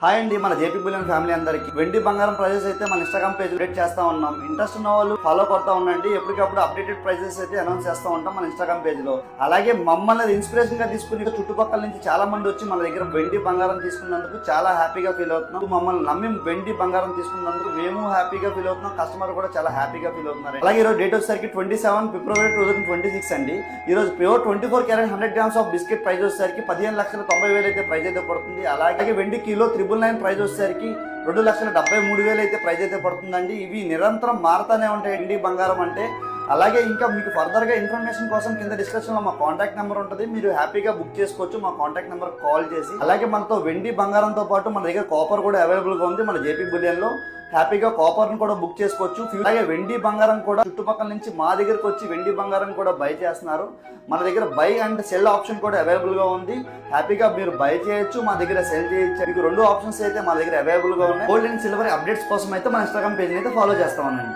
Hi అండి, మన JP bullion family అందరికి వెండి బంగారం ప్రైజెస్ అయితే మన ఇన్స్టాగ్రామ్ పేజ్ అప్డేట్ చేస్తా ఉన్నాం. ఇంట్రెస్ట్ ఉన్న వాళ్ళు ఫాలో కొడతా ఉండండి. ఎప్పటికప్పుడు అప్డేటెడ్ ప్రైజెస్ అయితే అనౌన్స్ చేస్తా ఉంటాం మన ఇన్స్టాగ్రామ్ పేజ్ లో. అలాగే మమ్మల్ని ఇన్స్పిరేషన్ గా తీసుకుని చుట్టుపక్కల నుంచి చాలా మంది వచ్చి మన దగ్గర వెండి బంగారం తీసుకున్నందుకు చాలా హ్యాపీగా ఫీల్ అవుతున్నాం. మమ్మల్ని నమ్మి వెండి బంగారం తీసుకున్నందుకు మేము హ్యాపీగా ఫీల్ అవుతున్నాం. కస్టమర్ కూడా చాలా హ్యాపీగా ఫీల్ అవుతున్నారు. అలాగే ఈ రోజు డేట్ వచ్చేసరికి 27 ఫిబ్రవరి 2026 అండి. ఈ రోజు pure 24 carrot 100 grams of biscuit price వచ్చేసరికి 15,90,000 అయితే ప్రైస్ అయితే పడుతుంది. అలాగే వెండి కిలో 999 ప్రైస్ వచ్చేసరికి 2,73,000 అయితే ప్రైస్ అయితే పడుతుందండి. ఇవి నిరంతరం మారుతానే ఉంటాయి వెండి బంగారం అంటే. అలాగే ఇంకా మీకు ఫర్దర్ గా ఇన్ఫర్మేషన్ కోసం కింద డిస్క్రిప్షన్ లో మా కాంటాక్ట్ నెంబర్ ఉంటుంది, మీరు హ్యాపీగా బుక్ చేసుకోవచ్చు మా కాంటాక్ట్ నెంబర్ కాల్ చేసి. అలాగే మనతో వెండి బంగారంతో పాటు మన దగ్గర కాపర్ కూడా అవైలబుల్ గా ఉంది మన జేపీ బులియన్ లో. హ్యాపీగా కాపర్ ను కూడా బుక్ చేసుకోవచ్చు. అలాగే వెండి బంగారం కూడా చుట్టుపక్కల నుంచి మా దగ్గరకు వచ్చి వెండి బంగారం కూడా బై చేస్తున్నారు. మన దగ్గర బై అండ్ సెల్ ఆప్షన్ కూడా అవైలబుల్ గా ఉంది. హ్యాపీగా మీరు బై చేయొచ్చు, మా దగ్గర సెల్ చేయొచ్చు. మీకు రెండు ఆప్షన్స్ అయితే మా దగ్గర అవైలబుల్ గా ఉన్నాయి. గోల్డ్ అండ్ సిల్వర్ అప్డేట్స్ కోసం అయితే మన ఇన్స్టాగ్రామ్ పేజ్ అయితే ఫాలో చేస్తామనండి.